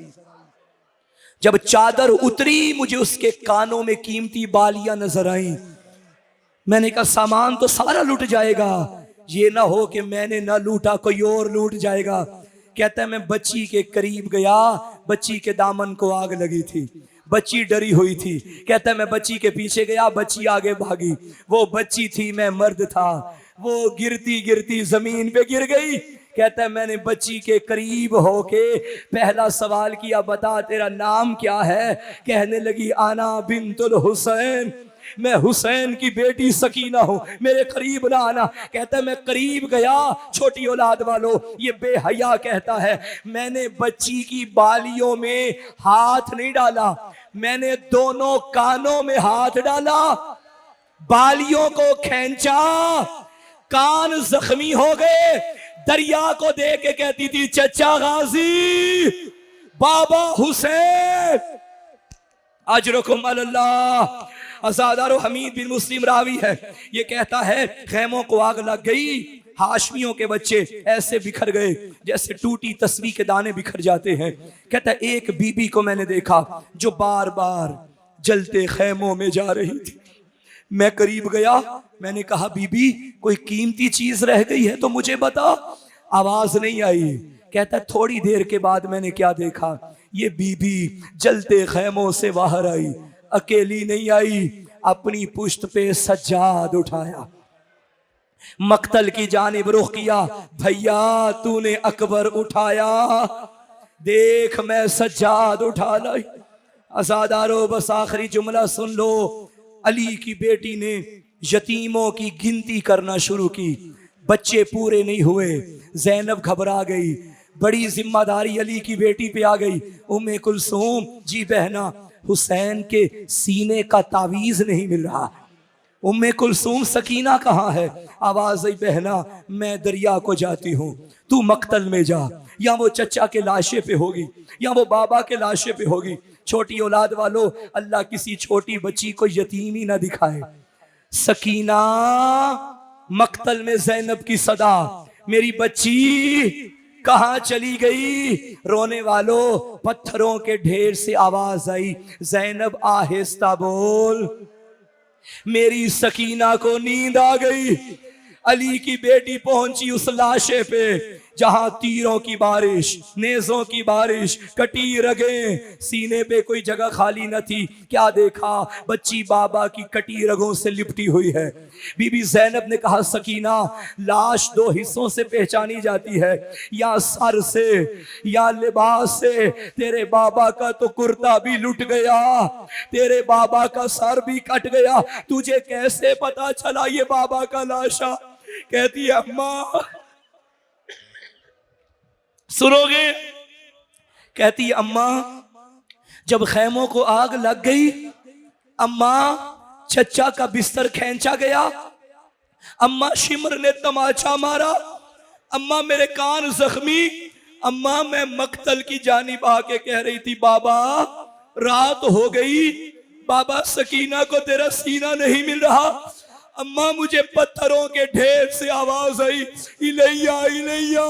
जब चादर उतरी मुझे उसके कानों में कीमती बालियां नजर आई। मैंने कहा सामान तो सारा लूट जाएगा, ये ना हो कि मैंने ना लूटा कोई और लूट जाएगा। कहता है मैं बच्ची के करीब गया, बच्ची के दामन को आग लगी थी, बच्ची डरी हुई थी। कहता है मैं बच्ची के पीछे गया, बच्ची आगे भागी। वो बच्ची थी, मैं मर्द था, वो गिरती गिरती जमीन पे गिर गई। कहता है मैंने बच्ची के करीब होके पहला सवाल किया, बता तेरा नाम क्या है। कहने लगी आना बिन्तुल हुसैन, मैं हुसैन की बेटी सकीना हूं, मेरे करीब ना आना। कहता है मैं करीब गया, छोटी औलाद वालों ये बेहया कहता है मैंने बच्ची की बालियों में हाथ नहीं डाला, मैंने दोनों कानों में हाथ डाला, बालियों को खींचा, कान जख्मी हो गए। दरिया को देख के कहती थी चचा गाजी, बाबा हुसैन। अजरुकुम अल्लाह। अज़ादारो हमीद बिन मुस्लिम रावी है, ये कहता है खैमों को आग लग गई, हाशमियों के बच्चे ऐसे बिखर गए जैसे टूटी तस्बीह के दाने बिखर जाते हैं। कहता है एक बीबी को मैंने देखा जो बार बार जलते खैमों में जा रही थी। मैं करीब गया, मैंने कहा बीबी कोई कीमती चीज रह गई है तो मुझे बता। आवाज नहीं आई। कहता थोड़ी देर के बाद मैंने क्या देखा, ये बीबी जलते खैमों से बाहर आई, अकेली नहीं आई, अपनी पुश्त पे सज्जाद उठाया, मक्तल की जानिब रुख किया। भैया तूने अकबर उठाया, देख मैं सज्जाद उठा लाई। अज़ादारो बस आखिरी जुमला सुन लो। अली की बेटी ने यतीमों की गिनती करना शुरू की, बच्चे पूरे नहीं हुए। ज़ैनब घबरा गई, बड़ी जिम्मेदारी अली की बेटी पे आ गई। उम्मे कुलसूम, जी बहना हुसैन के सीने का तावीज नहीं मिल रहा। उम्मे कुलसूम सकीना कहाँ है? आवाज आई बहना मैं दरिया को जाती हूँ, तू मक्तल में जा, या वो चचा के लाशे पे होगी या वो बाबा के लाशे पे होगी। छोटी औलाद वालों, अल्लाह किसी छोटी बच्ची को यतीम ही ना दिखाए। सकीना मक्तल में ज़ैनब की सदा, मेरी बच्ची कहाँ चली गई? रोने वालों, पत्थरों के ढेर से आवाज आई, ज़ैनब आहिस्ता बोल। मेरी सकीना को नींद आ गई। अली की बेटी पहुंची उस लाशे पे जहां तीरों की बारिश, नेज़ों की बारिश, कटी रगें, सीने पे कोई जगह खाली न थी। क्या देखा? बच्ची बाबा की कटी रगों से लिपटी हुई है। बीबी ज़ैनब ने कहा सकीना लाश दो हिस्सों से पहचानी जाती है, या सर से या लिबास से। तेरे बाबा का तो कुर्ता भी लुट गया, तेरे बाबा का सर भी कट गया, तुझे कैसे पता चला ये बाबा का लाशा? कहती है अम्मा सुनोगे? कहती है अम्मा जब खैमों को आग लग गई, अम्मा चचा का बिस्तर खींचा गया, अम्मा शिमर ने तमाचा मारा, अम्मा मेरे कान जख्मी, अम्मा मैं मक्तल की जानिब आके कह रही थी बाबा रात हो गई, बाबा सकीना को तेरा सीना नहीं मिल रहा। अम्मा मुझे पत्थरों के ढेर से आवाज आई, इलैया इलैया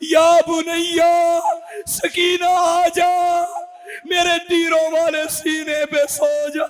या बुनैया, सकीना आजा, मेरे तीरों वाले सीने पे सो जा।